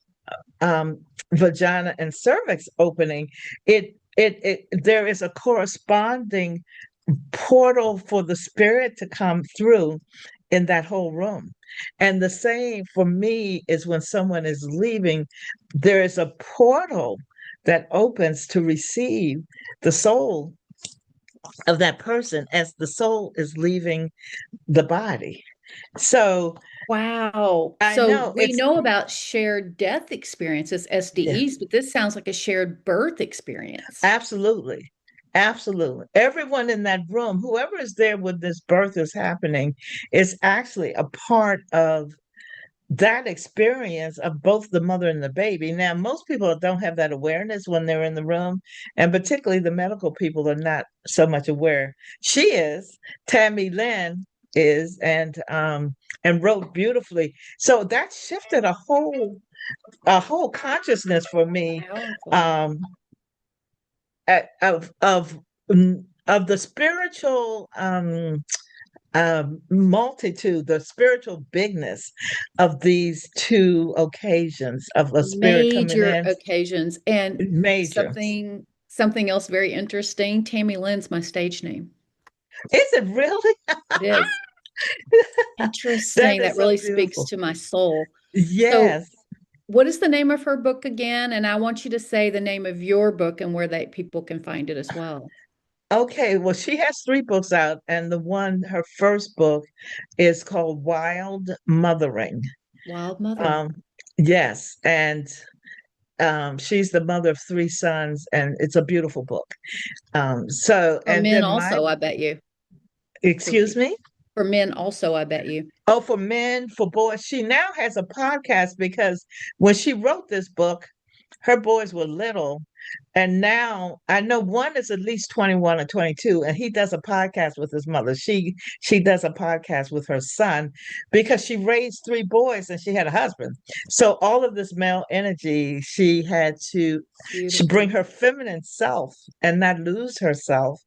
um, vagina and cervix opening, it there is a corresponding portal for the spirit to come through in that whole room. And the same for me is when someone is leaving, there is a portal that opens to receive the soul of that person as the soul is leaving the body. So Wow. I So know we it's know about shared death experiences, yeah, SDEs, but this sounds like a shared birth experience. absolutely. Absolutely. Everyone in that room, whoever is there when this birth is happening, is actually a part of that experience of both the mother and the baby. Now, most people don't have that awareness when they're in the room, and particularly the medical people are not so much aware. She is, Tammy Lynn is, and wrote beautifully. So that shifted a whole consciousness for me Powerful. um of the spiritual multitude, the spiritual bigness of these two occasions of a spirit coming Major in, occasions. And major. something else very interesting. Tammy Lynn's my stage name. Is it really? It is. That Interesting. That is so really speaks beautiful. to my soul. So, Yes. what is the name of her book again? And I want you to say the name of your book and where that people can find it as well. Okay. Well, she has three books out, and her first book is called Wild Mothering. Wild Mother. Um, yes. And she's the mother of three sons, and it's a beautiful book. For And men then my, also, I bet you. For excuse me? for men also, I bet you. Oh, for men, for boys. She now has a podcast because when she wrote this book, her boys were little. And now I know one is at least 21 or 22, and he does a podcast with his mother. She does a podcast with her son because she raised three boys and she had a husband. So all of this male energy, she bring Beautiful. her feminine self and not lose herself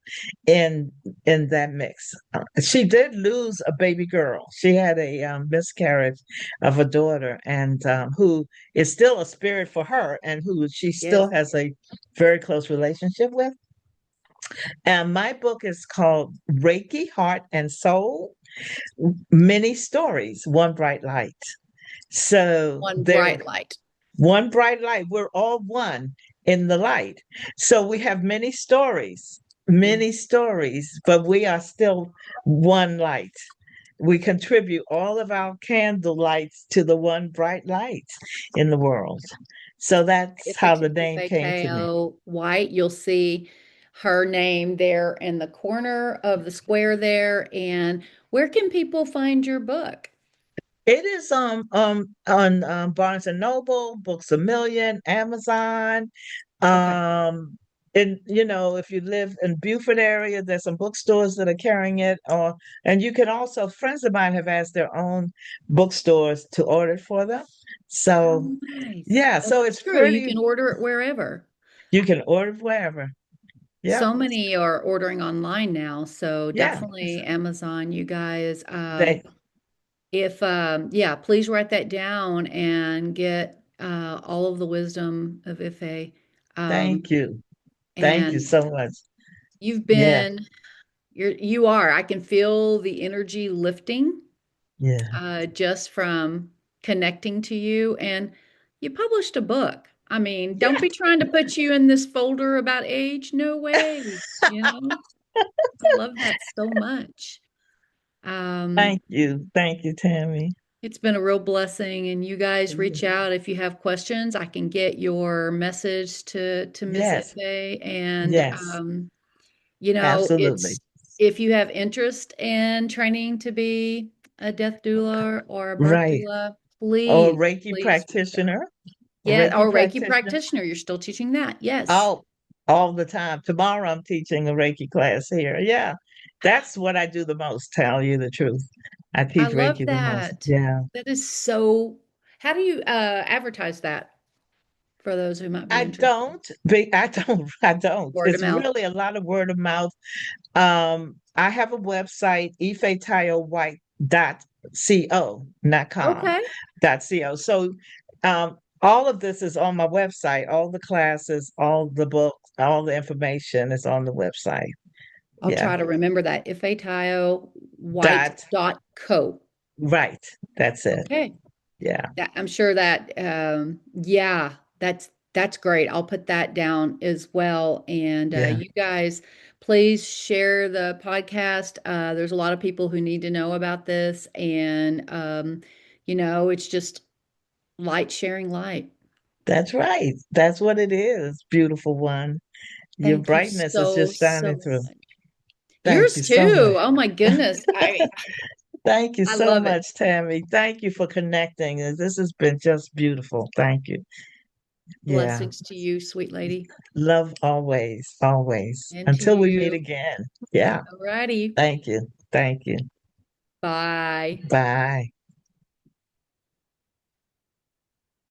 in in that mix. She did lose a baby girl. She had a miscarriage of a daughter, and who is still a spirit for her, and who she still Yes. has a very close relationship with. And my book is called Reiki, Heart and Soul: Many Stories, One Bright Light. So One there, bright light. one bright light. We're all one in the light. So we have Yeah. many stories, but we are still one light. We contribute all of our candle lights to the one bright light in the world. So that's how the name came to me. Ifetayo White. You'll see her name there in the corner of the square there. And where can people find your book? It is on Barnes and Noble, Books a Million, Amazon. Okay. Um and if you live in Beaufort area, there's some bookstores that are carrying it, or and you can also, friends of mine have asked their own bookstores to order it for them. So Oh, nice. yeah, Well, so that's it's true. You pretty, can order it wherever. you can order it wherever. Yep. So many are ordering online now, so Yeah. definitely Amazon, you guys. Thank If Yeah, please write that down and get all of the wisdom of Ife. Um, thank you. Thank you and so much. you've Yeah. been, you are. I can feel the energy lifting Yeah. just from connecting to you. And you published a book. I mean, don't Yeah. be trying to put you in this folder about age. No way. You know, I love that so much. Um, Thank you. Thank you, Tammy. it's been a real blessing, and you guys reach out if you have questions. I can get your message to Miss Yes. Ife, and Yes. You know, Absolutely. it's if you have interest in training to be a death doula or a birth Right. doula, Or a please, Reiki please reach out. practitioner. A Yeah, Reiki or Reiki practitioner. practitioner, you're still teaching that. Yes. Oh, all the time. Tomorrow I'm teaching a Reiki class here. Yeah. That's what I do the most, tell you the truth. I I teach love Reiki the most. that. Yeah. That is so. How do you advertise that for those who might be interested? I don't. Word of It's mouth. really a lot of word of mouth. I have a website, ifetayowhite.co, not com, Okay. .co. So all of this is on my website, all the classes, all the books, all the information is on the website. I'll Yeah. try to remember that. Dot Ifetayo.white.co. right. That's it. Okay. Yeah. That I'm sure that yeah, that's great. I'll put that down as well. And Yeah. you guys, please share the podcast. There's a lot of people who need to know about this, and it's just light sharing light. That's right. That's what it is. Beautiful one. Your Thank you brightness is so, just shining so through. much. Thank Yours you so too. much. Oh my goodness. Thank you I so love it. much, Tammy. Thank you for connecting. This has been just beautiful. Thank you. Yeah. Blessings to you, sweet lady. Love always, always. And to Until we meet you. again. Yeah. Alrighty. Thank you. Thank you. Bye. Bye.